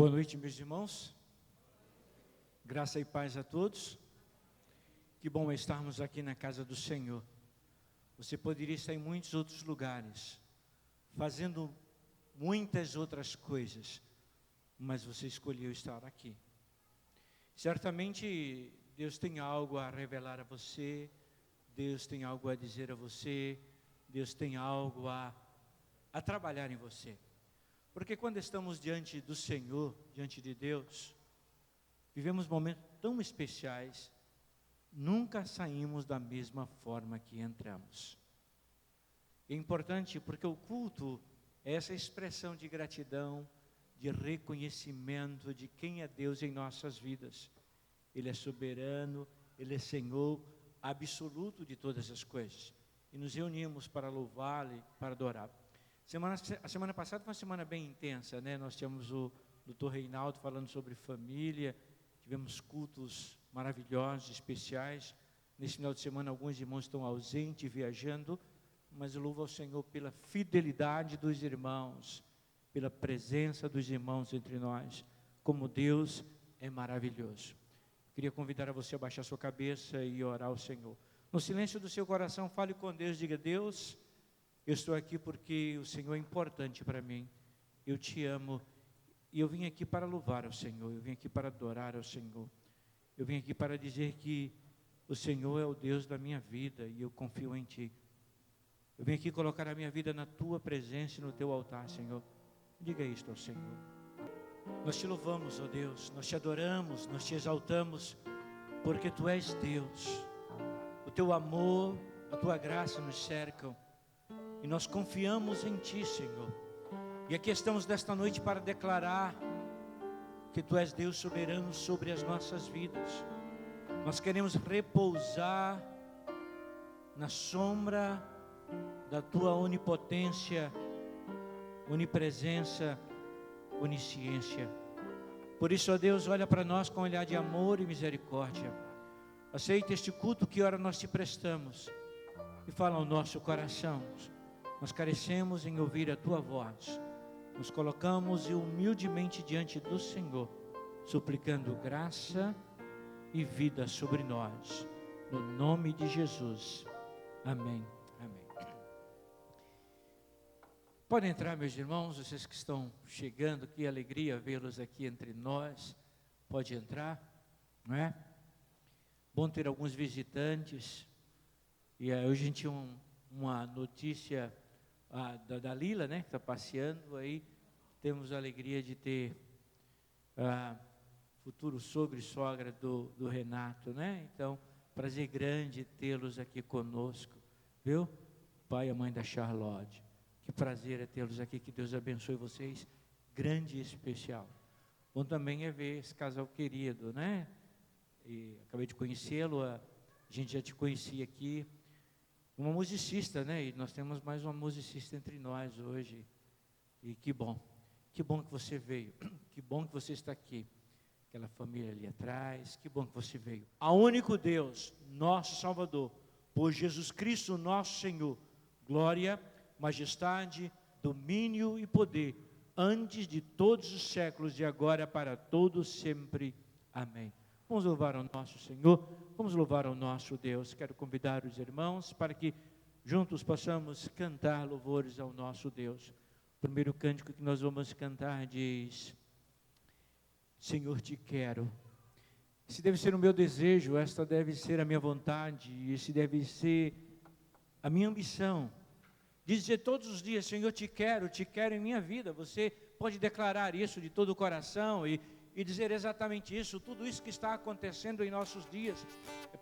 Boa noite, meus irmãos. Graça e paz a todos. Que bom é estarmos aqui na casa do Senhor. Você poderia estar em muitos outros lugares, fazendo muitas outras coisas, mas você escolheu estar aqui. Certamente Deus tem algo a revelar a você, Deus tem algo a dizer a você, Deus tem algo a trabalhar em você. Porque quando estamos diante do Senhor, diante de Deus, vivemos momentos tão especiais, nunca saímos da mesma forma que entramos. É importante porque o culto é essa expressão de gratidão, de reconhecimento de quem é Deus em nossas vidas. Ele é soberano, Ele é Senhor absoluto de todas as coisas. E nos reunimos para louvá-lo, para adorar. A semana passada foi uma semana bem intensa, né? Nós tivemos o Dr. Reinaldo falando sobre família, tivemos cultos maravilhosos, especiais. Nesse final de semana alguns irmãos estão ausentes, viajando, mas eu louvo ao Senhor pela fidelidade dos irmãos, pela presença dos irmãos entre nós, como Deus é maravilhoso. Queria convidar a você a baixar sua cabeça e orar ao Senhor. No silêncio do seu coração, fale com Deus, diga: Deus, eu estou aqui porque o Senhor é importante para mim, eu te amo, e eu vim aqui para louvar ao Senhor, eu vim aqui para adorar ao Senhor, eu vim aqui para dizer que o Senhor é o Deus da minha vida e eu confio em Ti. Eu vim aqui colocar a minha vida na Tua presença e no Teu altar, Senhor. Diga isto ao Senhor. Nós Te louvamos, ó Deus, nós Te adoramos, nós Te exaltamos, porque Tu és Deus. O Teu amor, a Tua graça nos cercam, e nós confiamos em Ti, Senhor. E aqui estamos nesta noite para declarar que Tu és Deus soberano sobre as nossas vidas. Nós queremos repousar na sombra da Tua onipotência, onipresença, onisciência. Por isso, ó Deus, olha para nós com um olhar de amor e misericórdia. Aceita este culto que ora nós Te prestamos e fala ao nosso coração. Nós carecemos em ouvir a Tua voz. Nos colocamos humildemente diante do Senhor, suplicando graça e vida sobre nós. No nome de Jesus. Amém. Amém. Podem entrar, meus irmãos, vocês que estão chegando, que alegria vê-los aqui entre nós. Pode entrar, não é? Bom ter alguns visitantes. E hoje a gente tinha uma notícia da Lila, né, que está passeando aí. Temos a alegria de ter futuro sogro e sogra do Renato, né? Então, prazer grande tê-los aqui conosco, viu? Pai e a mãe da Charlotte. Que prazer é tê-los aqui, que Deus abençoe vocês, grande e especial. Bom também é ver esse casal querido, né? E acabei de conhecê-lo, a gente já te conhecia aqui. Uma musicista, né? E nós temos mais uma musicista entre nós hoje. E que bom que você veio, que bom que você está aqui. Aquela família ali atrás, que bom que você veio. Ao único Deus, nosso Salvador, por Jesus Cristo, nosso Senhor, glória, majestade, domínio e poder, antes de todos os séculos e agora para todos sempre. Amém. Vamos louvar ao nosso Senhor, vamos louvar ao nosso Deus. Quero convidar os irmãos para que juntos possamos cantar louvores ao nosso Deus. O primeiro cântico que nós vamos cantar diz: Senhor, te quero. Esse deve ser o meu desejo, esta deve ser a minha vontade, esse deve ser a minha ambição. Dizer todos os dias: Senhor, te quero em minha vida. Você pode declarar isso de todo o coração e dizer exatamente isso, tudo isso que está acontecendo em nossos dias,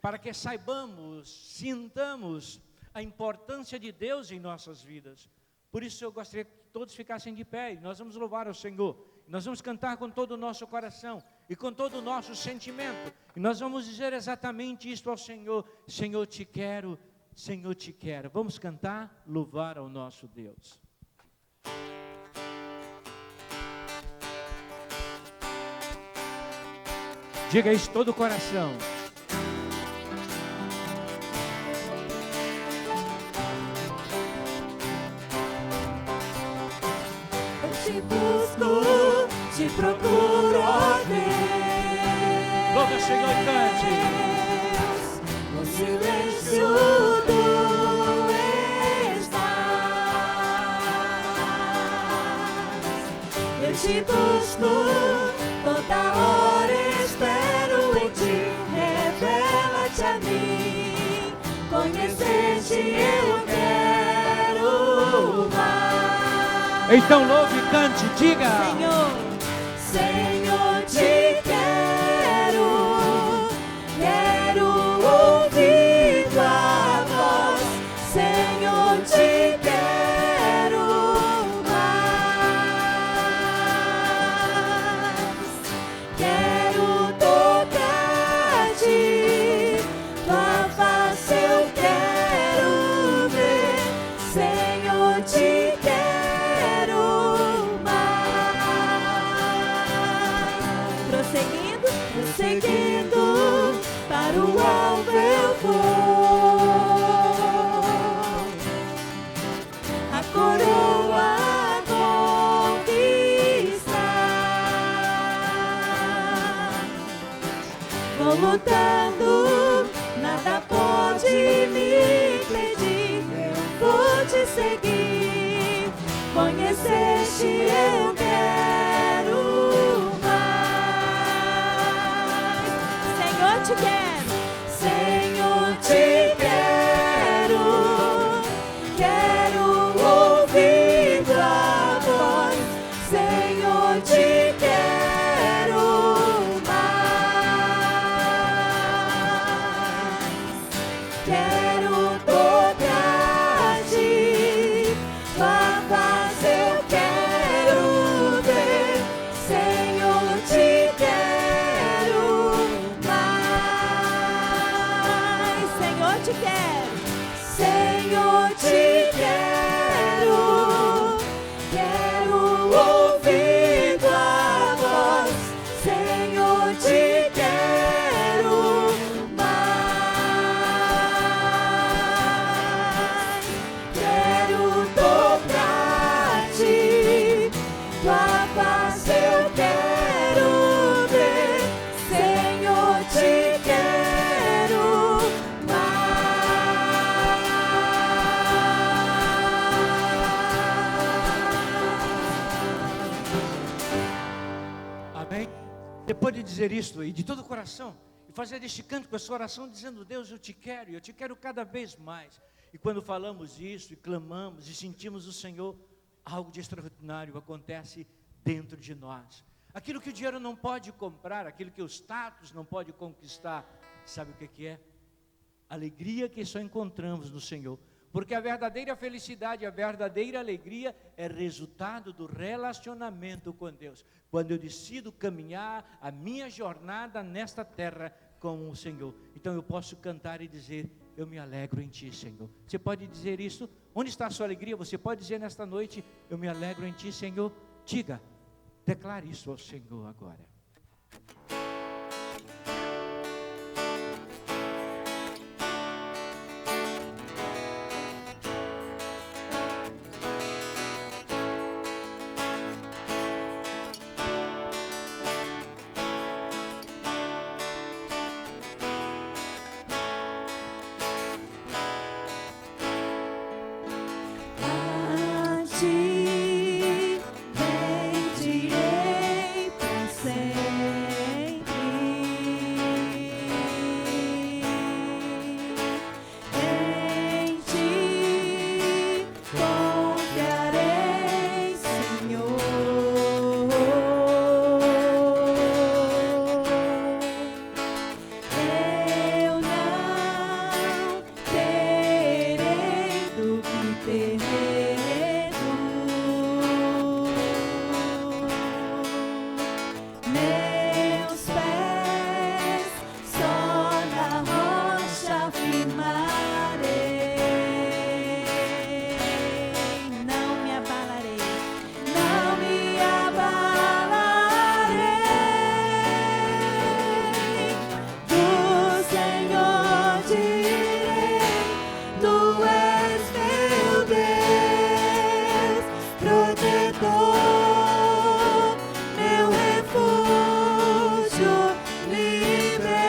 para que saibamos, sintamos a importância de Deus em nossas vidas. Por isso eu gostaria que todos ficassem de pé, e nós vamos louvar ao Senhor, nós vamos cantar com todo o nosso coração, e com todo o nosso sentimento, e nós vamos dizer exatamente isto ao Senhor: Senhor, te quero, Senhor, te quero. Vamos cantar, louvar ao nosso Deus. Diga isso todo o coração. Eu te busco, te procuro. Senhor, e cante. No silêncio tu estás. Eu te busco, toda hora espero em ti. Revela-te a mim, conhecer-te eu quero mais. Então louve e cante, diga. Senhor, Senhor, te quero, quero ouvir tua voz. Senhor, te quero mais. Quero tocar-te, tua face eu quero ver. Senhor, te quero mais. Prosseguindo, para o alvo eu vou. A coroa conquistar. Vou lutando, nada pode me impedir. Eu vou te seguir, conhecer-te eu quero mais. Senhor, te quero, Senhor, te quero, quero ouvir tua voz. Senhor, te quero mais. Quero tocar-te, tua face eu quero ver. Senhor, te quero mais. Senhor, te quero, Senhor, te quero, quero ouvir tua voz. Senhor, te quero mais. Quero tocar-te, tua face eu quero ver. Senhor, te quero mais. Amém? Depois de dizer isto e de todo o coração, e fazer este canto com a sua oração, dizendo: Deus, eu te quero cada vez mais. E quando falamos isso, e clamamos, e sentimos o Senhor, algo de extraordinário acontece dentro de nós. Aquilo que o dinheiro não pode comprar, aquilo que o status não pode conquistar, sabe o que é? Alegria que só encontramos no Senhor. Porque a verdadeira felicidade, a verdadeira alegria é resultado do relacionamento com Deus. Quando eu decido caminhar a minha jornada nesta terra com o Senhor. Então eu posso cantar e dizer: eu me alegro em Ti, Senhor. Você pode dizer isso? Onde está a sua alegria? Você pode dizer nesta noite: eu me alegro em Ti, Senhor. Diga, declare isso ao Senhor agora. A ti bendirei pra sempre. Em ti confiarei, Senhor. Eu não terei do que ter medo. Meus pés só na rocha firmarei. Não me abalarei, não me abalarei. Do Senhor direi: Tu és meu Deus, protetor, meu refúgio, libertador.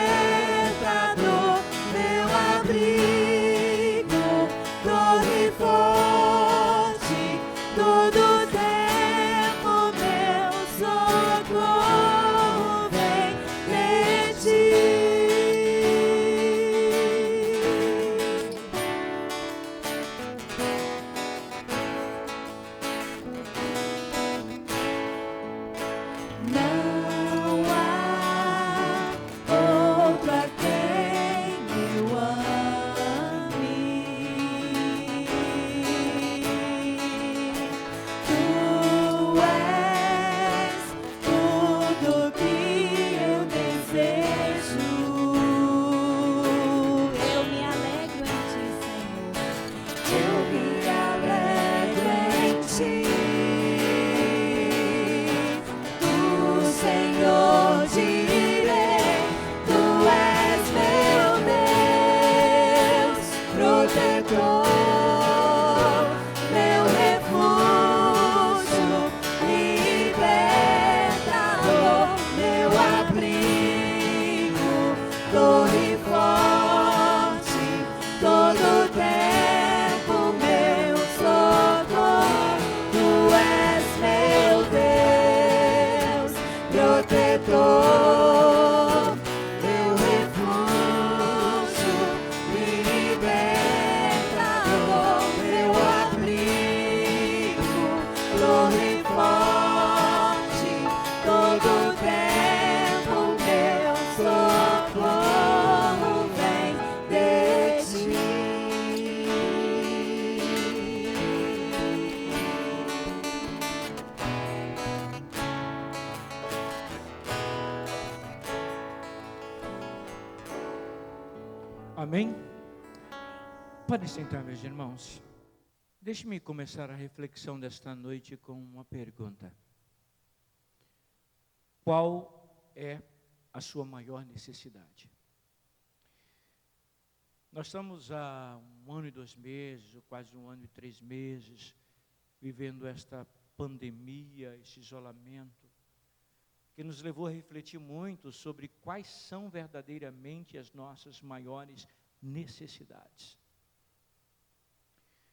protetor, meu refúgio, libertador, meu abrigo, torre forte, todo tempo meu socorro. Tu és meu Deus, protetor, meu refúgio, libertador, meu abrigo, torre forte, todo tempo meu socorro vem de ti. Amém? Podem sentar, meus irmãos. Deixe-me começar a reflexão desta noite com uma pergunta. Qual é a sua maior necessidade? Nós estamos há 1 ano e 2 meses, ou quase 1 ano e 3 meses, vivendo esta pandemia, esse isolamento, que nos levou a refletir muito sobre quais são verdadeiramente as nossas maiores necessidades.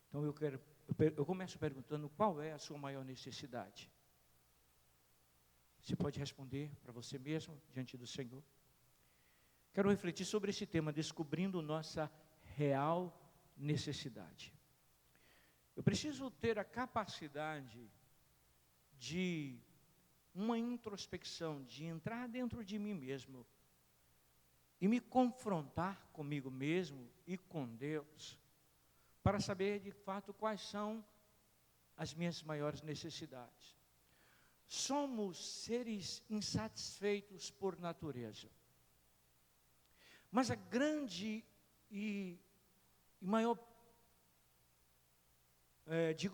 Então eu começo perguntando: qual é a sua maior necessidade? Você pode responder para você mesmo, diante do Senhor. Quero refletir sobre esse tema, descobrindo nossa real necessidade. Eu preciso ter a capacidade de uma introspecção, de entrar dentro de mim mesmo e me confrontar comigo mesmo e com Deus, para saber de fato quais são as minhas maiores necessidades. Somos seres insatisfeitos por natureza, mas a grande e maior,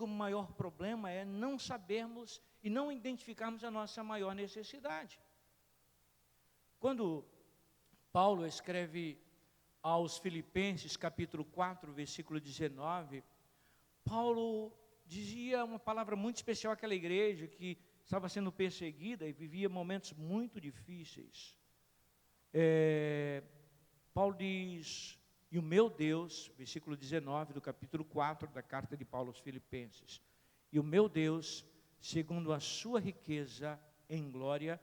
maior problema é não sabermos e não identificarmos a nossa maior necessidade. Quando Paulo escreve aos Filipenses, capítulo 4, versículo 19, Paulo dizia uma palavra muito especial àquela igreja que estava sendo perseguida e vivia momentos muito difíceis. Paulo diz: e o meu Deus, versículo 19 do capítulo 4 da carta de Paulo aos Filipenses, e o meu Deus, segundo a sua riqueza em glória,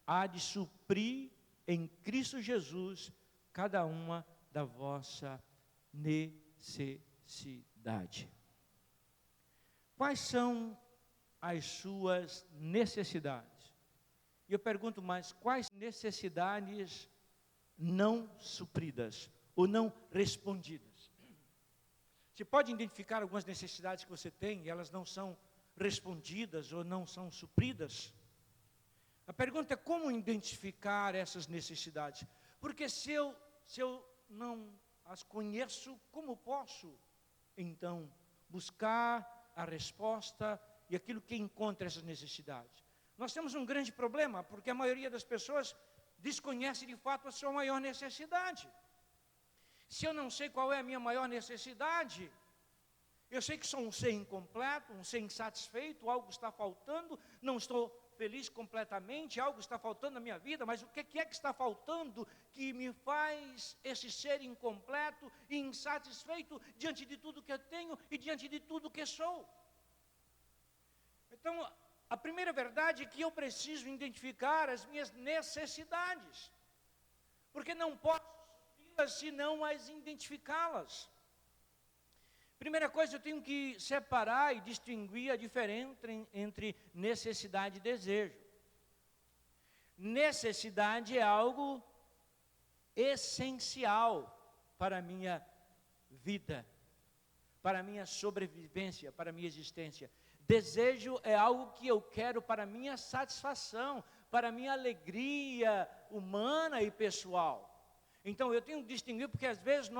há de suprir em Cristo Jesus cada uma da vossa necessidade. Quais são as suas necessidades? E eu pergunto mais: quais necessidades não supridas ou não respondidas? Você pode identificar algumas necessidades que você tem e elas não são respondidas ou não são supridas? A pergunta é: como identificar essas necessidades? Porque se eu não as conheço, como posso então buscar a resposta e aquilo que encontra essas necessidades? Nós temos um grande problema, porque a maioria das pessoas desconhece de fato a sua maior necessidade. Se eu não sei qual é a minha maior necessidade, eu sei que sou um ser incompleto, um ser insatisfeito, algo está faltando, não estou feliz completamente, algo está faltando na minha vida, mas o que é que está faltando que me faz esse ser incompleto e insatisfeito diante de tudo que eu tenho e diante de tudo que sou? Então, a primeira verdade é que eu preciso identificar as minhas necessidades, porque não posso supri-las se não as identificá-las. Primeira coisa, eu tenho que separar e distinguir a diferença entre necessidade e desejo. Necessidade é algo essencial para a minha vida, para a minha sobrevivência, para a minha existência. Desejo é algo que eu quero para a minha satisfação, para a minha alegria humana e pessoal. Então eu tenho que distinguir, porque às vezes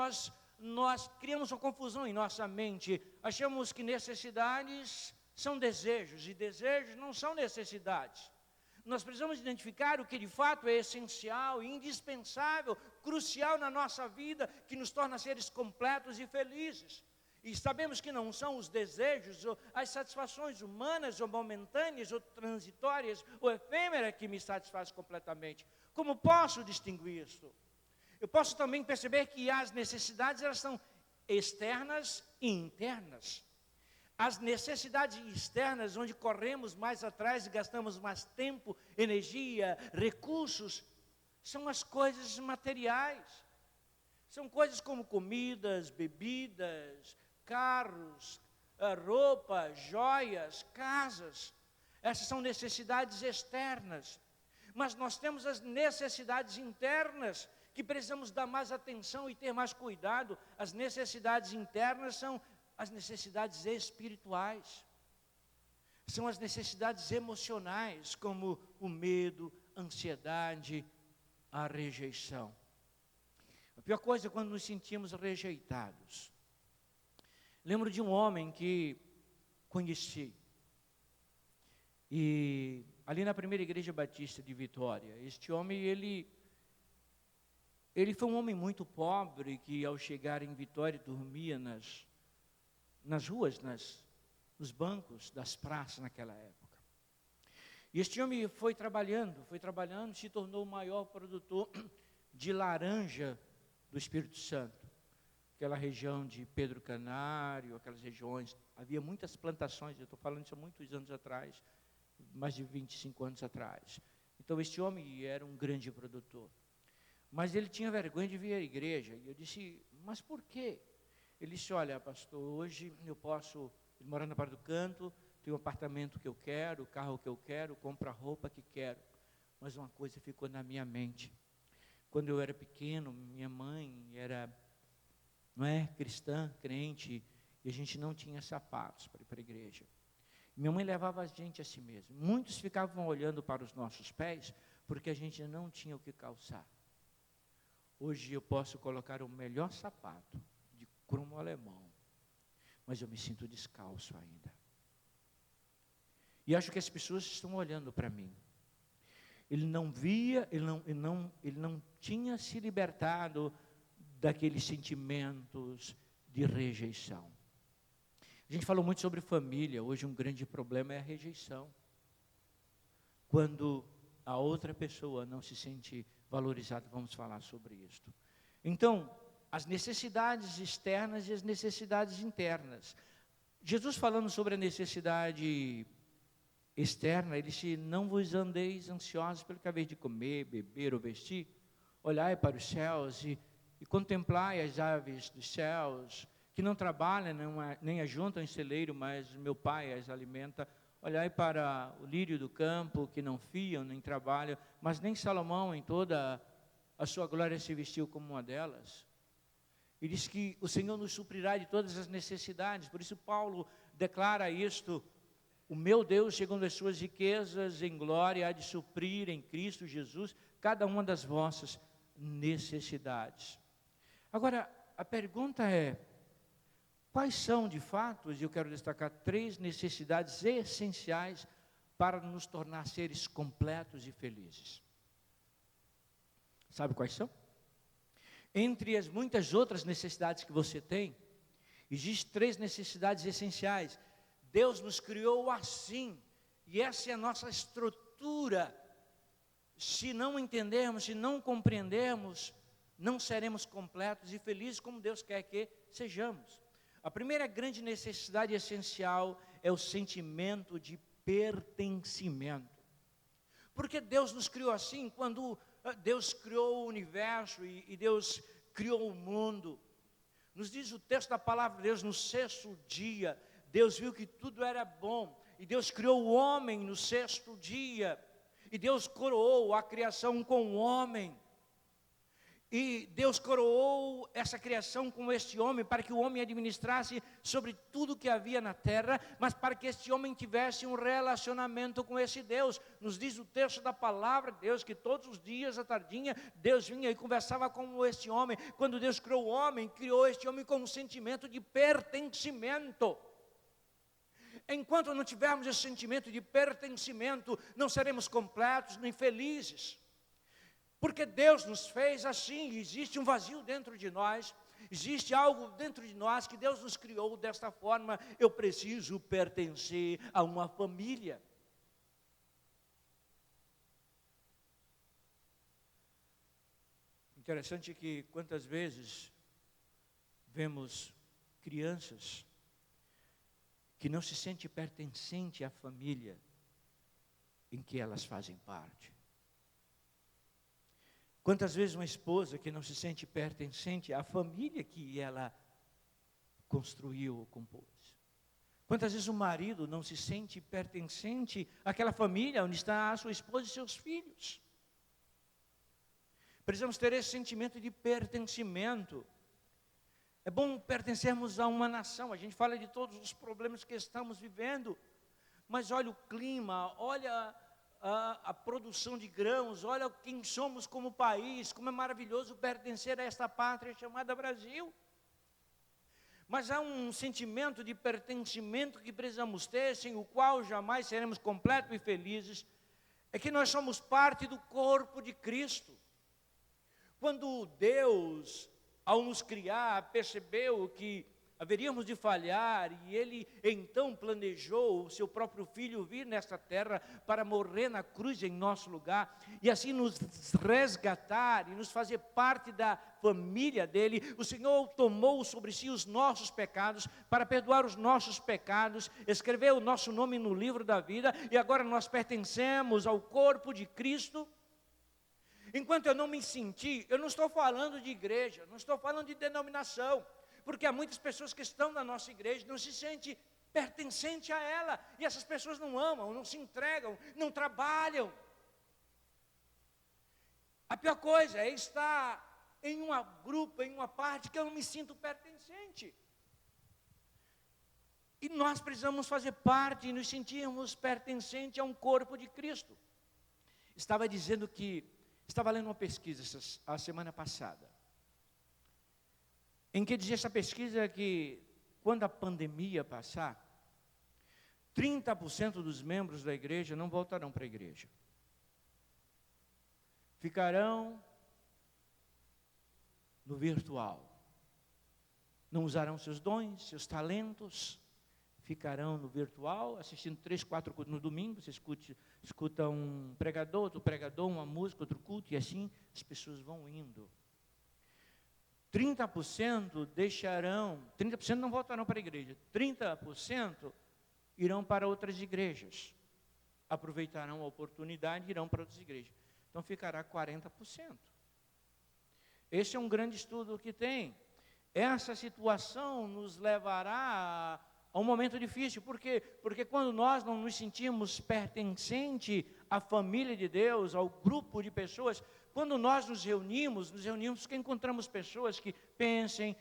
nós criamos uma confusão em nossa mente. Achamos que necessidades são desejos e desejos não são necessidades. Nós precisamos identificar o que de fato é essencial, indispensável, crucial na nossa vida, que nos torna seres completos e felizes. E sabemos que não são os desejos, ou as satisfações humanas, ou momentâneas, ou transitórias, ou efêmeras que me satisfazem completamente. Como posso distinguir isso? Eu posso também perceber que as necessidades, elas são externas e internas. As necessidades externas, onde corremos mais atrás e gastamos mais tempo, energia, recursos, são as coisas materiais. São coisas como comidas, bebidas, carros, roupa, joias, casas. Essas são necessidades externas. Mas nós temos as necessidades internas, que precisamos dar mais atenção e ter mais cuidado. As necessidades internas são as necessidades espirituais. São as necessidades emocionais, como o medo, a ansiedade, a rejeição. A pior coisa é quando nos sentimos rejeitados. Lembro de um homem que conheci. E ali na primeira igreja batista de Vitória, este homem, ele foi um homem muito pobre, que ao chegar em Vitória dormia nas ruas, nos bancos das praças naquela época. E este homem foi trabalhando, se tornou o maior produtor de laranja do Espírito Santo. Aquela região de Pedro Canário, aquelas regiões, havia muitas plantações, eu estou falando isso há muitos anos atrás, mais de 25 anos atrás. Então este homem era um grande produtor. Mas ele tinha vergonha de vir à igreja. E eu disse, mas por quê? Ele disse, olha, pastor, hoje eu posso ir morar na parte do canto, tenho um apartamento que eu quero, o carro que eu quero, compro a roupa que quero. Mas uma coisa ficou na minha mente. Quando eu era pequeno, minha mãe era, cristã, crente, e a gente não tinha sapatos para ir para a igreja. Minha mãe levava a gente a si mesma. Muitos ficavam olhando para os nossos pés, porque a gente não tinha o que calçar. Hoje eu posso colocar o melhor sapato, de cromo alemão, mas eu me sinto descalço ainda. E acho que as pessoas estão olhando para mim. Ele não via, ele não tinha se libertado daqueles sentimentos de rejeição. A gente falou muito sobre família. Hoje um grande problema é a rejeição. Quando a outra pessoa não se sente valorizada, vamos falar sobre isso. Então, as necessidades externas e as necessidades internas. Jesus falando sobre a necessidade externa, ele disse, não vos andeis ansiosos pelo que haveis de comer, beber ou vestir. Olhai para os céus e contemplai as aves dos céus, que não trabalham, nem ajuntam em celeiro, mas meu Pai as alimenta. Olhai para o lírio do campo, que não fiam, nem trabalham, mas nem Salomão em toda a sua glória se vestiu como uma delas. E diz que o Senhor nos suprirá de todas as necessidades. Por isso Paulo declara isto, o meu Deus, segundo as suas riquezas em glória, há de suprir em Cristo Jesus cada uma das vossas necessidades. Agora, a pergunta é, quais são, de fato, e eu quero destacar 3 necessidades essenciais para nos tornar seres completos e felizes. Sabe quais são? Entre as muitas outras necessidades que você tem, existem 3 necessidades essenciais. Deus nos criou assim, e essa é a nossa estrutura. Se não entendermos, se não compreendermos, não seremos completos e felizes como Deus quer que sejamos. A primeira grande necessidade essencial é o sentimento de pertencimento. Porque Deus nos criou assim, quando Deus criou o universo e Deus criou o mundo. Nos diz o texto da palavra de Deus, no 6º dia, Deus viu que tudo era bom. E Deus criou o homem no 6º dia. E Deus coroou a criação com o homem. E Deus coroou essa criação com este homem, para que o homem administrasse sobre tudo que havia na terra, mas para que este homem tivesse um relacionamento com esse Deus. Nos diz o texto da palavra de Deus, que todos os dias, à tardinha, Deus vinha e conversava com este homem. Quando Deus criou o homem, criou este homem com um sentimento de pertencimento. Enquanto não tivermos esse sentimento de pertencimento, não seremos completos nem felizes. Porque Deus nos fez assim, existe um vazio dentro de nós, existe algo dentro de nós que Deus nos criou desta forma. Eu preciso pertencer a uma família. Interessante que quantas vezes vemos crianças que não se sentem pertencente à família em que elas fazem parte. Quantas vezes uma esposa que não se sente pertencente à família que ela construiu ou compôs. Quantas vezes o marido não se sente pertencente àquela família onde está a sua esposa e seus filhos. Precisamos ter esse sentimento de pertencimento. É bom pertencermos a uma nação. A gente fala de todos os problemas que estamos vivendo, mas olha o clima, olha a produção de grãos, olha quem somos como país, como é maravilhoso pertencer a esta pátria chamada Brasil. Mas há um sentimento de pertencimento que precisamos ter, sem o qual jamais seremos completos e felizes, é que nós somos parte do corpo de Cristo. Quando Deus, ao nos criar, percebeu que haveríamos de falhar, e Ele então planejou o seu próprio Filho vir nesta terra para morrer na cruz em nosso lugar, e assim nos resgatar e nos fazer parte da família dEle. O Senhor tomou sobre si os nossos pecados, para perdoar os nossos pecados, escreveu o nosso nome no livro da vida, e agora nós pertencemos ao corpo de Cristo. Enquanto eu não me senti, eu não estou falando de igreja, não estou falando de denominação, porque há muitas pessoas que estão na nossa igreja, não se sentem pertencente a ela, e essas pessoas não amam, não se entregam, não trabalham. A pior coisa é estar em um grupo, em uma parte que eu não me sinto pertencente. E nós precisamos fazer parte e nos sentirmos pertencentes a um corpo de Cristo. Estava lendo uma pesquisa a semana passada, em que dizia essa pesquisa que quando a pandemia passar, 30% dos membros da igreja não voltarão para a igreja. Ficarão no virtual. Não usarão seus dons, seus talentos. Ficarão no virtual, assistindo 3, 4 cultos no domingo. Você escuta um pregador, outro pregador, uma música, outro culto, e assim as pessoas vão indo. 30% deixarão, 30% não voltarão para a igreja, 30% irão para outras igrejas, aproveitarão a oportunidade e irão para outras igrejas. Então ficará 40%. Esse é um grande estudo que tem. Essa situação nos levará a um momento difícil. Por quê? Porque quando nós não nos sentimos pertencentes à família de Deus, ao grupo de pessoas, quando nós nos reunimos porque encontramos pessoas que pensem,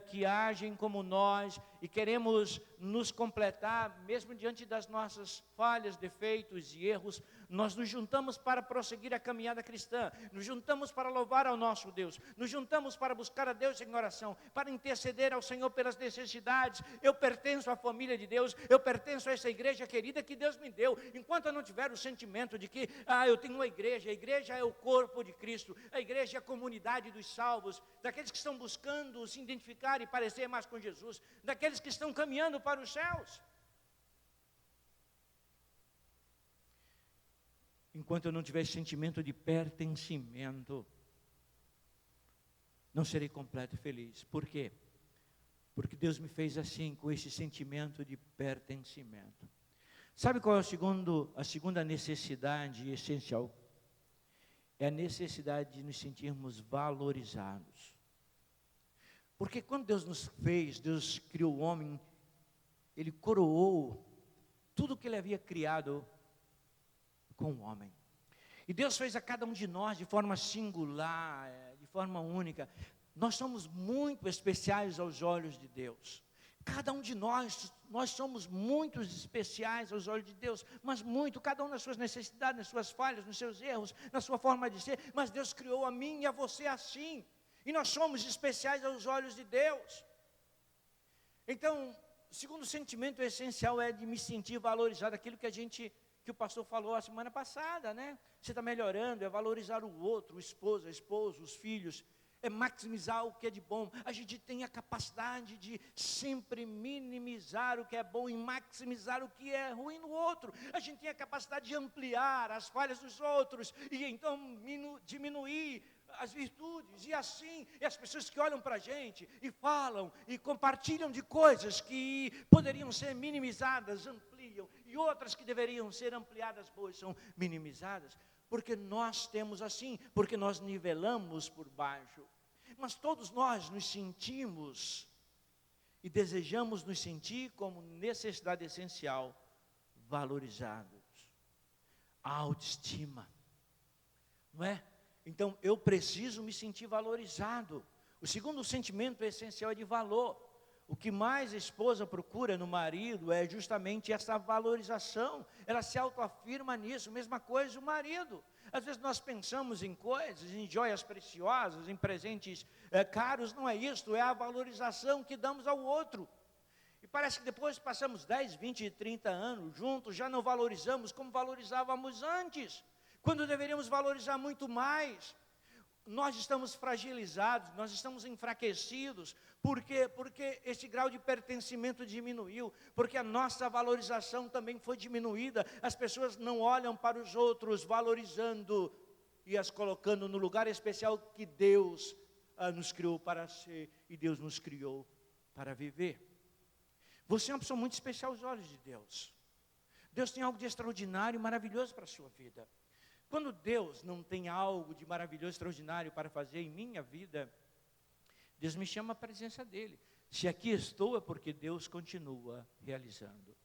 que agem como nós, e queremos nos completar, mesmo diante das nossas falhas, defeitos e erros. Nós nos juntamos para prosseguir a caminhada cristã, nos juntamos para louvar ao nosso Deus, nos juntamos para buscar a Deus em oração, para interceder ao Senhor pelas necessidades. Eu pertenço à família de Deus, eu pertenço a essa igreja querida que Deus me deu. Enquanto eu não tiver o sentimento de que, eu tenho uma igreja, a igreja é o corpo de Cristo, a igreja é a comunidade dos salvos, daqueles que estão buscando se identificar e parecer mais com Jesus, daqueles que estão caminhando para os céus. Enquanto eu não tiver sentimento de pertencimento, não serei completo e feliz. Por quê? Porque Deus me fez assim, com esse sentimento de pertencimento. Sabe qual é a segunda necessidade essencial? É a necessidade de nos sentirmos valorizados. Porque quando Deus nos fez, Deus criou o homem, Ele coroou tudo que Ele havia criado com o homem. E Deus fez a cada um de nós de forma singular, de forma única. Nós somos muito especiais aos olhos de Deus. Cada um de nós somos muito especiais aos olhos de Deus, mas muito, cada um nas suas necessidades, nas suas falhas, nos seus erros, na sua forma de ser. Mas Deus criou a mim e a você assim. E nós somos especiais aos olhos de Deus. Então, o segundo sentimento essencial é de me sentir valorizado, aquilo que o pastor falou a semana passada, né? Você está melhorando, é valorizar o outro, o esposo, a esposa, os filhos, é maximizar o que é de bom. A gente tem a capacidade de sempre minimizar o que é bom e maximizar o que é ruim no outro. A gente tem a capacidade de ampliar as falhas dos outros e então diminuir as virtudes. E assim, e as pessoas que olham para a gente e falam e compartilham de coisas que poderiam ser minimizadas, ampliam, e outras que deveriam ser ampliadas, pois são minimizadas. Porque nós temos assim, porque nós nivelamos por baixo. Mas todos nós nos sentimos e desejamos nos sentir como necessidade essencial, valorizados. A autoestima, não é? Então eu preciso me sentir valorizado. O segundo sentimento essencial é de valor. O que mais a esposa procura no marido é justamente essa valorização. Ela se autoafirma nisso. Mesma coisa o marido. Às vezes nós pensamos em coisas, em joias preciosas, em presentes caros. Não é isso, é a valorização que damos ao outro. E parece que depois passamos 10, 20, 30 anos juntos, já não valorizamos como valorizávamos antes. Quando deveríamos valorizar muito mais. Nós estamos fragilizados, nós estamos enfraquecidos. Por quê? Porque esse grau de pertencimento diminuiu, porque a nossa valorização também foi diminuída. As pessoas não olham para os outros valorizando e as colocando no lugar especial que Deus nos criou para ser e Deus nos criou para viver. Você é uma pessoa muito especial aos olhos de Deus. Deus tem algo de extraordinário e maravilhoso para a sua vida. Quando Deus não tem algo de maravilhoso, extraordinário para fazer em minha vida, Deus me chama à presença dEle. Se aqui estou é porque Deus continua realizando.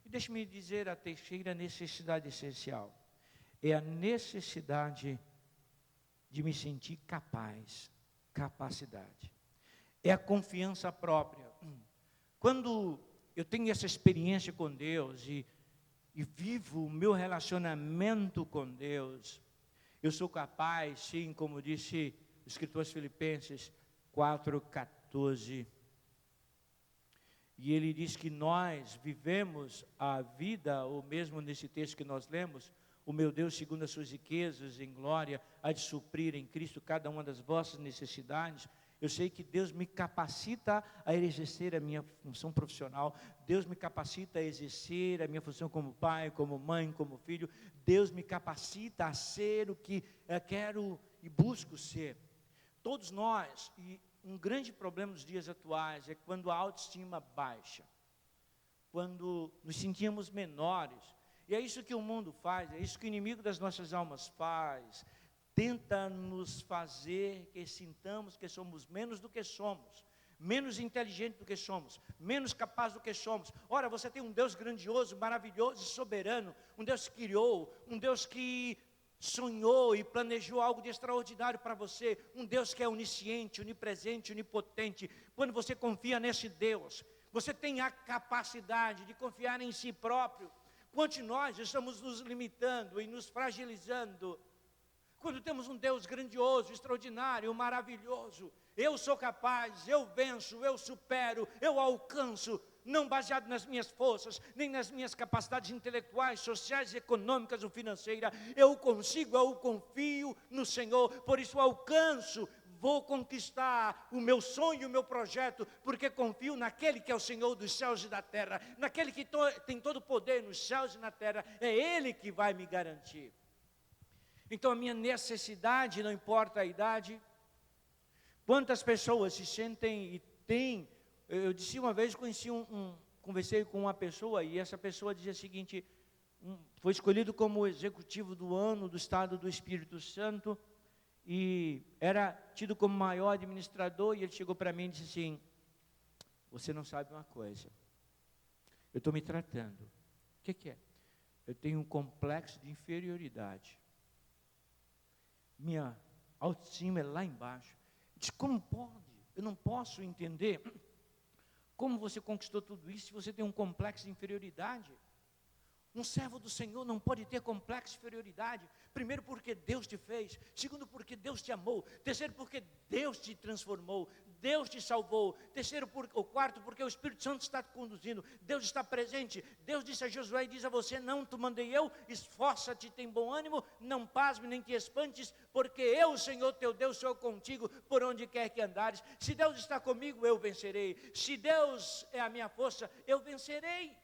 E deixe-me dizer a terceira necessidade essencial. É a necessidade de me sentir capaz, capacidade. É a confiança própria. Quando eu tenho essa experiência com Deus e vivo o meu relacionamento com Deus, eu sou capaz, sim, como disse o escritor aos Filipenses 4,14, e ele diz que nós vivemos a vida, ou mesmo nesse texto que nós lemos, o meu Deus, segundo as suas riquezas em glória, há de suprir em Cristo cada uma das vossas necessidades. Eu sei que Deus me capacita a exercer a minha função profissional. Deus me capacita a exercer a minha função como pai, como mãe, como filho. Deus me capacita a ser o que eu quero e busco ser. Todos nós, e um grande problema nos dias atuais é quando a autoestima baixa. Quando nos sentimos menores. E é isso que o mundo faz, é isso que o inimigo das nossas almas faz. Tenta nos fazer que sintamos que somos menos do que somos, menos inteligentes do que somos, menos capazes do que somos. Ora, você tem um Deus grandioso, maravilhoso e soberano, um Deus que criou, um Deus que sonhou e planejou algo de extraordinário para você, um Deus que é onisciente, onipresente, onipotente. Quando você confia nesse Deus, você tem a capacidade de confiar em si próprio. Quantos de nós estamos nos limitando e nos fragilizando? Quando temos um Deus grandioso, extraordinário, maravilhoso, eu sou capaz, eu venço, eu supero, eu alcanço, não baseado nas minhas forças, nem nas minhas capacidades intelectuais, sociais, econômicas ou financeiras, eu consigo, eu confio no Senhor, por isso alcanço, vou conquistar o meu sonho, o meu projeto, porque confio naquele que é o Senhor dos céus e da terra, naquele que tem todo o poder nos céus e na terra, é Ele que vai me garantir. Então a minha necessidade, não importa a idade, quantas pessoas se sentem e têm, eu disse uma vez, conversei com uma pessoa e essa pessoa dizia o seguinte, foi escolhido como executivo do ano do Estado do Espírito Santo e era tido como maior administrador e ele chegou para mim e disse assim, você não sabe uma coisa, eu estou me tratando, o que é? Eu tenho um complexo de inferioridade. Minha autoestima é lá embaixo. Diz, como pode? Eu não posso entender como você conquistou tudo isso se você tem um complexo de inferioridade. Um servo do Senhor não pode ter complexo de inferioridade. Primeiro porque Deus te fez. Segundo porque Deus te amou. Terceiro porque Deus te transformou. Deus te salvou. Terceiro, ou quarto, porque o Espírito Santo está te conduzindo. Deus está presente. Deus disse a Josué e diz a você: não te mandei eu, esforça-te, tem bom ânimo, não pasme nem te espantes, porque eu, Senhor teu Deus, sou contigo por onde quer que andares. Se Deus está comigo, eu vencerei. Se Deus é a minha força, eu vencerei.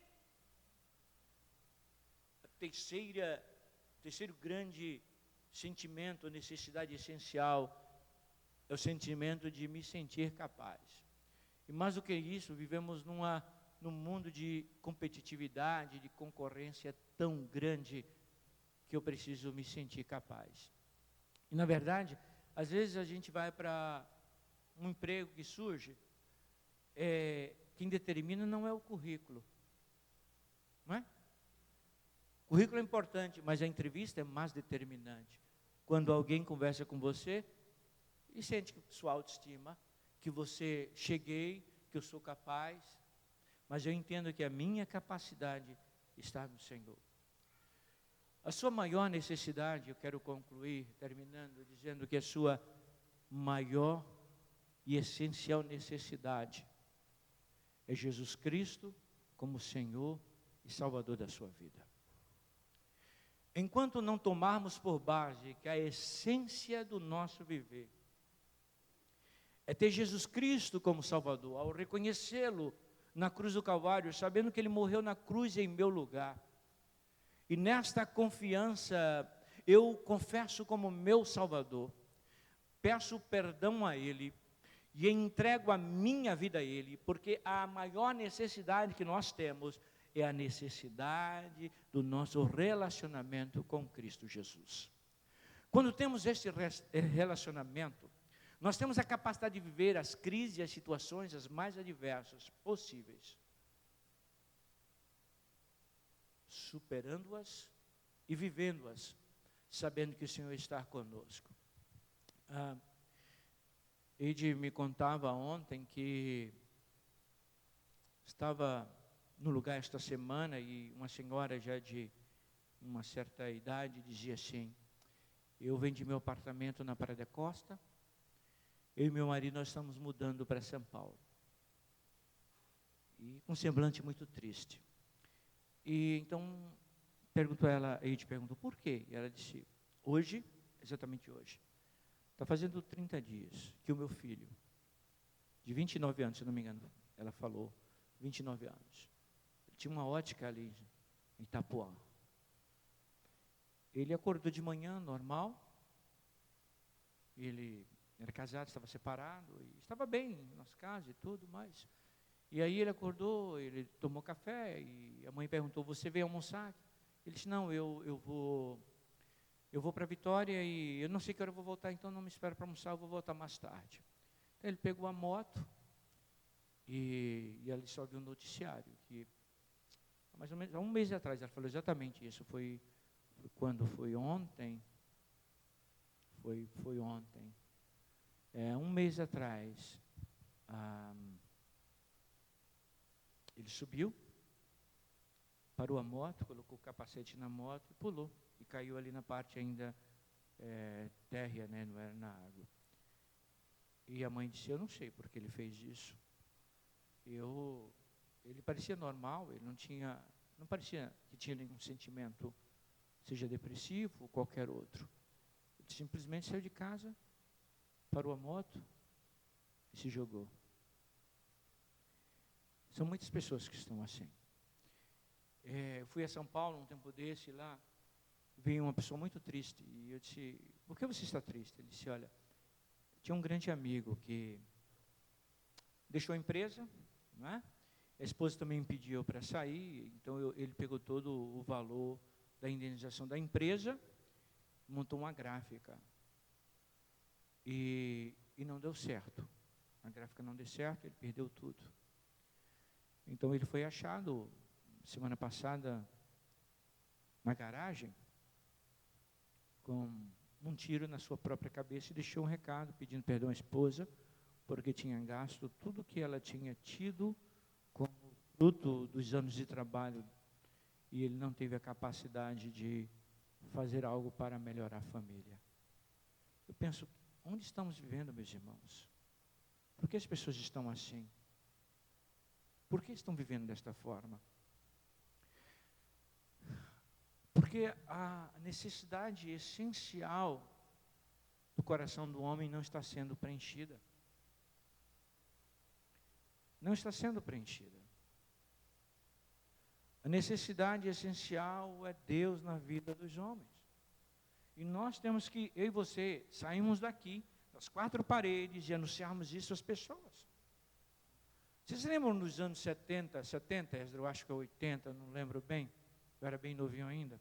Terceiro grande sentimento, necessidade essencial, é o sentimento de me sentir capaz. E mais do que isso, vivemos num mundo de competitividade, de concorrência tão grande, que eu preciso me sentir capaz. E na verdade, às vezes a gente vai para um emprego que surge, quem determina não é o currículo, não é? O currículo é importante, mas a entrevista é mais determinante. Quando alguém conversa com você e sente que sua autoestima, que você cheguei, que eu sou capaz, mas eu entendo que a minha capacidade está no Senhor. A sua maior necessidade, eu quero concluir, terminando, dizendo que a sua maior e essencial necessidade é Jesus Cristo como Senhor e Salvador da sua vida. Enquanto não tomarmos por base que a essência do nosso viver é ter Jesus Cristo como Salvador, ao reconhecê-lo na cruz do Calvário, sabendo que Ele morreu na cruz em meu lugar, e nesta confiança eu confesso como meu Salvador, peço perdão a Ele e entrego a minha vida a Ele, porque a maior necessidade que nós temos é a necessidade do nosso relacionamento com Cristo Jesus. Quando temos esse relacionamento, nós temos a capacidade de viver as crises e as situações as mais adversas possíveis, superando-as e vivendo-as, sabendo que o Senhor está conosco. Eide me contava ontem que estava no lugar esta semana e uma senhora já de uma certa idade dizia assim: eu vendi meu apartamento na Praia da Costa, eu e meu marido nós estamos mudando para São Paulo. E com um semblante muito triste. E então perguntou ela, Eide perguntou por quê? E ela disse: hoje, exatamente hoje, está fazendo 30 dias que o meu filho, de 29 anos, se não me engano, ela falou, 29 anos, tinha uma ótica ali em Itapuã. Ele acordou de manhã, normal, ele era casado, estava separado, e estava bem na nossa casa e tudo mais. E aí ele acordou, ele tomou café, e a mãe perguntou: você veio almoçar? Ele disse: não, eu vou para Vitória e eu não sei que hora eu vou voltar, então não me espera para almoçar, eu vou voltar mais tarde. Então ele pegou a moto e ele só viu um noticiário, que mais ou menos há um mês atrás, ela falou exatamente isso, foi quando foi ontem, foi ontem, um mês atrás, ele subiu, parou a moto, colocou o capacete na moto e pulou, e caiu ali na parte ainda térrea, né, não era na água. E a mãe disse: eu não sei porque ele fez isso. Ele parecia normal, ele não parecia que tinha nenhum sentimento, seja depressivo ou qualquer outro. Ele simplesmente saiu de casa, parou a moto e se jogou. São muitas pessoas que estão assim. Eu fui a São Paulo um tempo desse, lá veio uma pessoa muito triste, e eu disse: por que você está triste? Ele disse: olha, tinha um grande amigo que deixou a empresa, não é? A esposa também me pediu para sair, então ele pegou todo o valor da indenização da empresa, montou uma gráfica, e não deu certo. A gráfica não deu certo, ele perdeu tudo. Então ele foi achado semana passada na garagem com um tiro na sua própria cabeça, e deixou um recado pedindo perdão à esposa porque tinha gasto tudo que ela tinha tido como fruto dos anos de trabalho, e ele não teve a capacidade de fazer algo para melhorar a família. Eu penso, onde estamos vivendo, meus irmãos? Por que as pessoas estão assim? Por que estão vivendo desta forma? Porque a necessidade essencial do coração do homem não está sendo preenchida. Não está sendo preenchida. A necessidade essencial é Deus na vida dos homens. E nós temos que, eu e você, sairmos daqui, das quatro paredes, e anunciarmos isso às pessoas. Vocês lembram dos anos 70, eu acho que é 80, não lembro bem, eu era bem novinho ainda,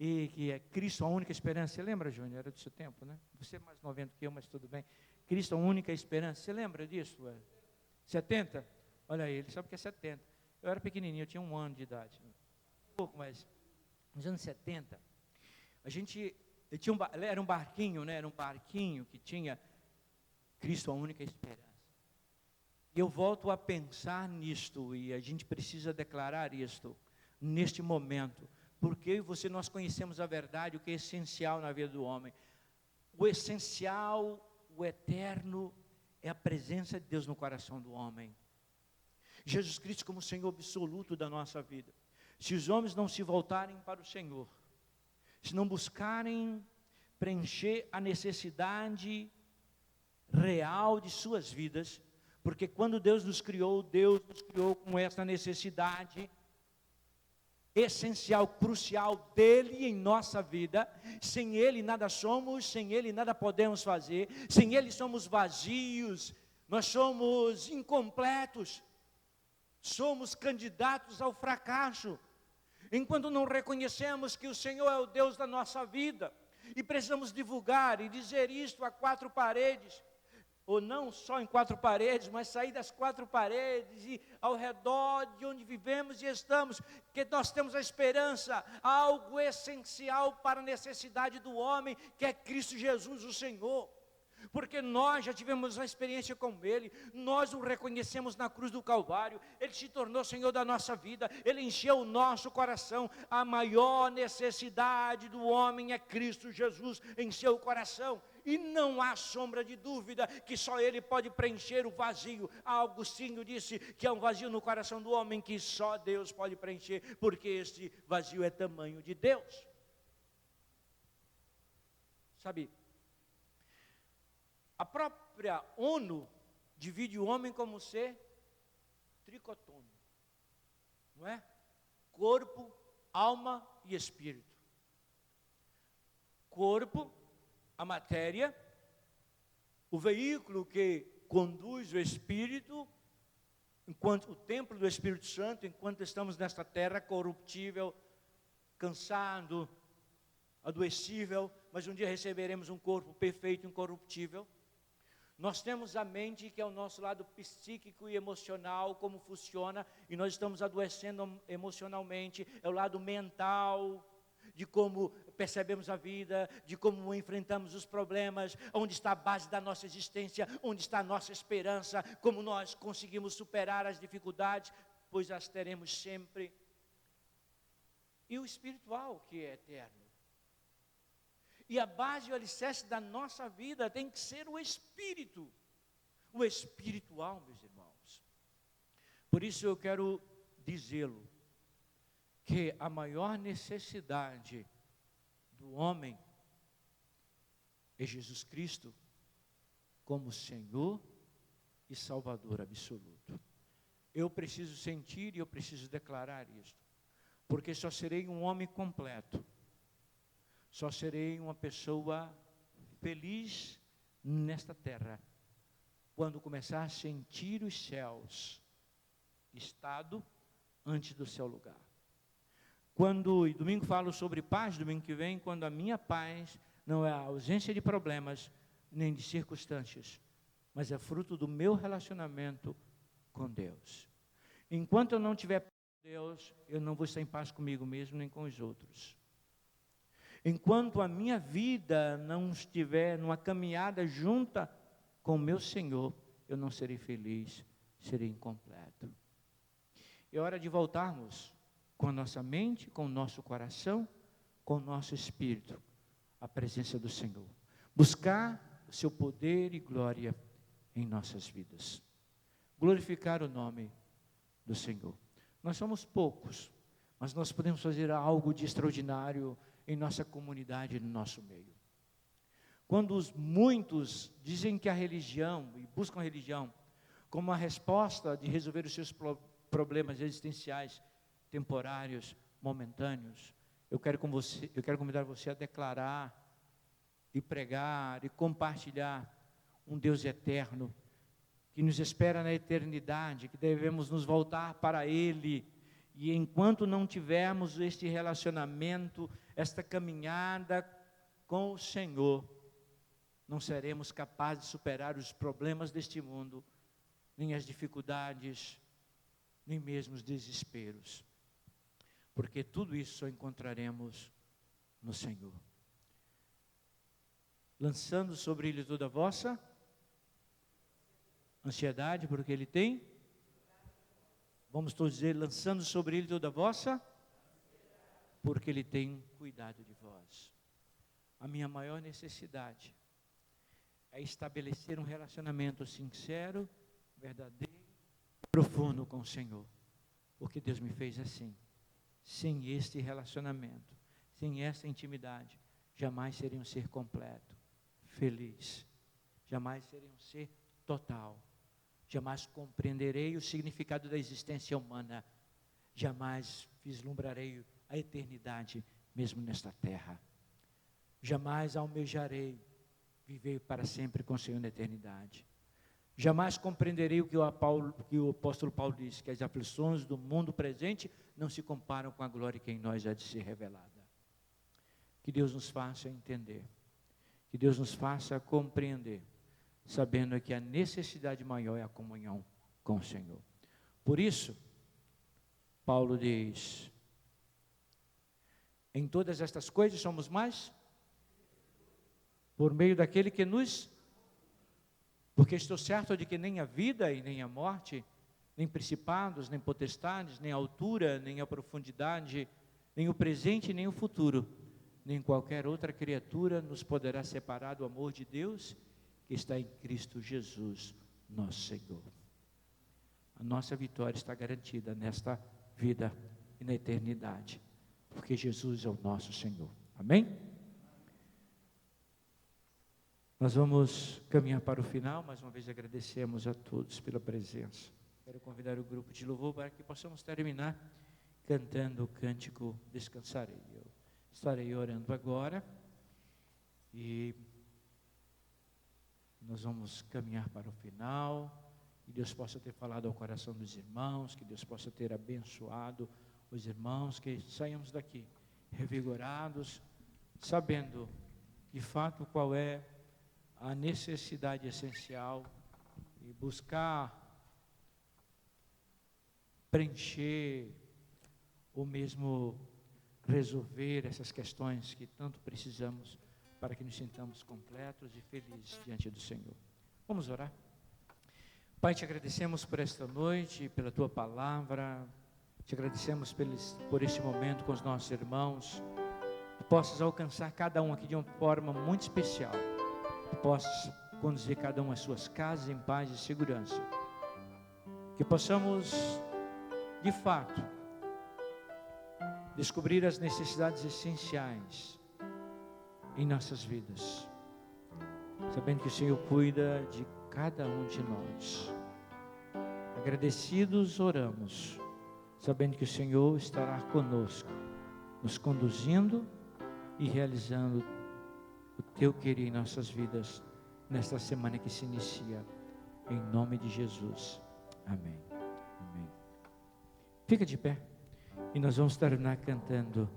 e que é Cristo a única esperança. Você lembra, Júnior? Era do seu tempo, né? Você é mais novinho que eu, mas tudo bem. Cristo a única esperança. Você lembra disso? 70? Olha aí, ele sabe que é 70. Eu era pequenininho, eu tinha 1 ano de idade. Um pouco, mas nos anos 70, era um barquinho, né? Era um barquinho que tinha Cristo a única esperança. E eu volto a pensar nisto, e a gente precisa declarar isto, neste momento, porque eu e você, nós conhecemos a verdade, o que é essencial na vida do homem. O essencial, o eterno, é a presença de Deus no coração do homem. Jesus Cristo como Senhor absoluto da nossa vida. Se os homens não se voltarem para o Senhor, se não buscarem preencher a necessidade real de suas vidas, porque quando Deus nos criou com essa necessidade essencial, crucial dele em nossa vida. Sem ele nada somos, sem ele nada podemos fazer, sem ele somos vazios, nós somos incompletos, somos candidatos ao fracasso, enquanto não reconhecemos que o Senhor é o Deus da nossa vida, e precisamos divulgar e dizer isto a quatro paredes, ou não só em quatro paredes, mas sair das quatro paredes e ao redor de onde vivemos e estamos, que nós temos a esperança, algo essencial para a necessidade do homem, que é Cristo Jesus, o Senhor. Porque nós já tivemos uma experiência com Ele, nós o reconhecemos na cruz do Calvário, Ele se tornou Senhor da nossa vida, Ele encheu o nosso coração. A maior necessidade do homem é Cristo Jesus em seu coração, e não há sombra de dúvida que só Ele pode preencher o vazio. Agostinho disse que é um vazio no coração do homem que só Deus pode preencher, porque esse vazio é tamanho de Deus. Sabe, a própria ONU divide o homem como ser tricotômico, não é? Corpo, alma e espírito. Corpo, a matéria, o veículo que conduz o espírito, enquanto o templo do Espírito Santo, enquanto estamos nesta terra corruptível, cansado, adoecível, mas um dia receberemos um corpo perfeito, incorruptível. Nós temos a mente, que é o nosso lado psíquico e emocional, como funciona, e nós estamos adoecendo emocionalmente. É o lado mental, de como percebemos a vida, de como enfrentamos os problemas, onde está a base da nossa existência, onde está a nossa esperança, como nós conseguimos superar as dificuldades, pois as teremos sempre. E o espiritual, que é eterno. E a base e o alicerce da nossa vida tem que ser o espírito, o espiritual, meus irmãos. Por isso eu quero dizê-lo, que a maior necessidade do homem é Jesus Cristo como Senhor e Salvador absoluto. Eu preciso sentir e eu preciso declarar isto, porque só serei um homem completo, só serei uma pessoa feliz nesta terra, quando começar a sentir os céus, estado antes do seu lugar. E domingo falo sobre paz, domingo que vem, quando a minha paz não é a ausência de problemas, nem de circunstâncias, mas é fruto do meu relacionamento com Deus. Enquanto eu não tiver paz com Deus, eu não vou estar em paz comigo mesmo, nem com os outros. Enquanto a minha vida não estiver numa caminhada junta com o meu Senhor, eu não serei feliz, serei incompleto. É hora de voltarmos com a nossa mente, com o nosso coração, com o nosso espírito, à presença do Senhor. Buscar o seu poder e glória em nossas vidas. Glorificar o nome do Senhor. Nós somos poucos, mas nós podemos fazer algo de extraordinário em nossa comunidade, no nosso meio. Quando muitos dizem que a religião, e buscam a religião, como uma resposta de resolver os seus problemas existenciais, temporários, momentâneos, eu quero convidar você a declarar, e pregar, e compartilhar um Deus eterno, que nos espera na eternidade, que devemos nos voltar para Ele, e enquanto não tivermos este relacionamento, esta caminhada com o Senhor, não seremos capazes de superar os problemas deste mundo, nem as dificuldades, nem mesmo os desesperos, porque tudo isso só encontraremos no Senhor. Lançando sobre Ele toda a vossa ansiedade, porque Ele tem. Vamos todos dizer, lançando sobre Ele toda a vossa, porque Ele tem cuidado de vós. A minha maior necessidade é estabelecer um relacionamento sincero, verdadeiro, profundo com o Senhor, porque Deus me fez assim. Sem este relacionamento, sem essa intimidade, jamais seria um ser completo, feliz, jamais seria um ser total, jamais compreenderei o significado da existência humana, jamais vislumbrarei a eternidade mesmo nesta terra, jamais almejarei viver para sempre com o Senhor na eternidade, jamais compreenderei o que o apóstolo Paulo disse, que as aflições do mundo presente não se comparam com a glória que em nós há de ser revelada. Que Deus nos faça entender, que Deus nos faça compreender, sabendo que a necessidade maior é a comunhão com o Senhor. Por isso, Paulo diz, em todas estas coisas somos mais, por meio daquele que nos, porque estou certo de que nem a vida e nem a morte, nem principados, nem potestades, nem a altura, nem a profundidade, nem o presente, nem o futuro, nem qualquer outra criatura nos poderá separar do amor de Deus que está em Cristo Jesus, nosso Senhor. A nossa vitória está garantida nesta vida e na eternidade, porque Jesus é o nosso Senhor. Amém? Nós vamos caminhar para o final. Mais uma vez agradecemos a todos pela presença. Quero convidar o grupo de louvor para que possamos terminar cantando o cântico Descansarei. Eu estarei orando agora e nós vamos caminhar para o final. Que Deus possa ter falado ao coração dos irmãos, que Deus possa ter abençoado os irmãos, que saiamos daqui revigorados, sabendo de fato qual é a necessidade essencial e buscar preencher ou mesmo resolver essas questões que tanto precisamos para que nos sintamos completos e felizes diante do Senhor. Vamos orar? Pai, te agradecemos por esta noite, pela Tua palavra, te agradecemos por este momento com os nossos irmãos, que possas alcançar cada um aqui de uma forma muito especial, que possas conduzir cada um às suas casas em paz e segurança, que possamos, de fato, descobrir as necessidades essenciais em nossas vidas, sabendo que o Senhor cuida de cada um de nós. Agradecidos oramos, sabendo que o Senhor estará conosco, nos conduzindo e realizando o Teu querer em nossas vidas, nesta semana que se inicia, em nome de Jesus. Amém. Amém. Fica de pé e nós vamos terminar cantando.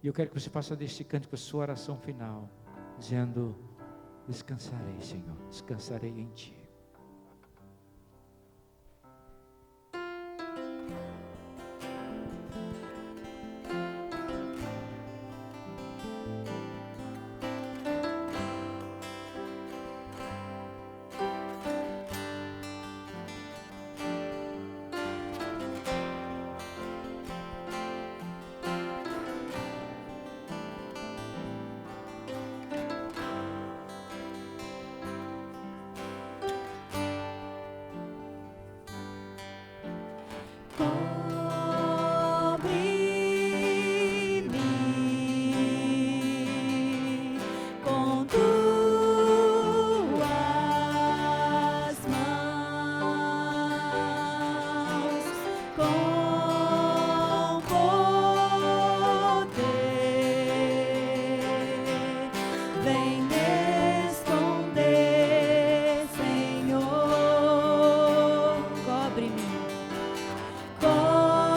E eu quero que você faça deste cântico a sua oração final, dizendo: descansarei, Senhor, descansarei em Ti. Cobre-me com tuas mãos, com poder. Vem me esconder, Senhor. Cobre-me. Cobre-me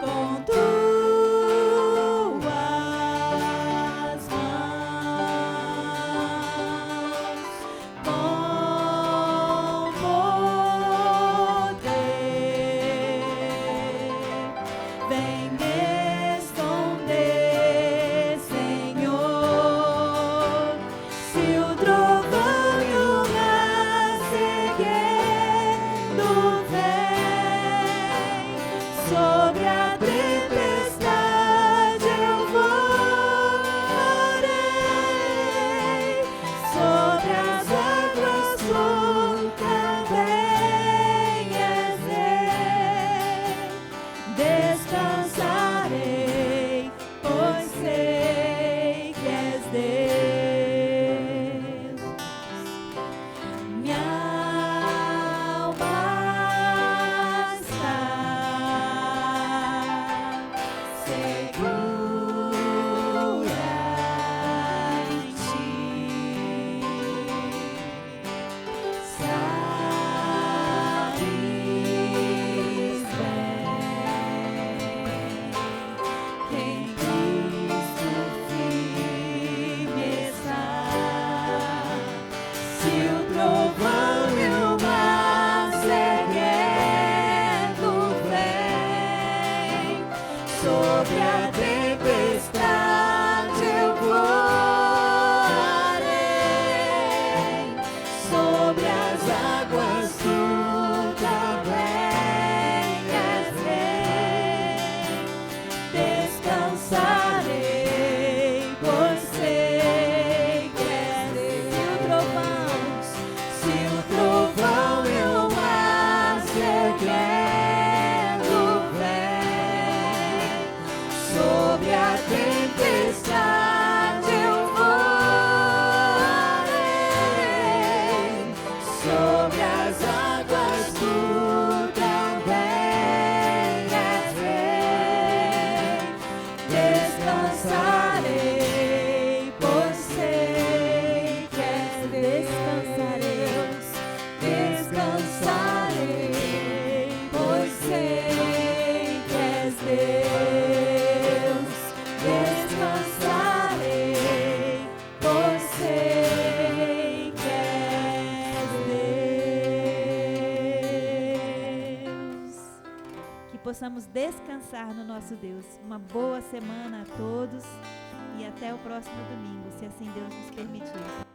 com tuas mãos, com poder. Vem me esconder, Senhor. Se o trovão e o mar seguindo vem, sobre a tempestade eu voarei, sobre as águas tu também és rei. Descansarei, pois sei que és Deus. Minha alma está segura em ti. Sabes bem que em Cristo firme está. Se o trovão e o mar seguindo vem, sobre a tempestade eu voarei, sobre as águas tu também és rei. Descansarei, pois sei que és Deus. Se o trovão e o mar seguindo vem, sobre a tempestade eu voarei, sobre as águas tu também és rei. Descansarei, pois sei que és Deus. Descansarei, pois sei que és Deus. Descansarei, pois sei que és Deus. Que possamos descansar no nosso Deus. Uma boa semana a todos e até o próximo domingo, se assim Deus nos permitir.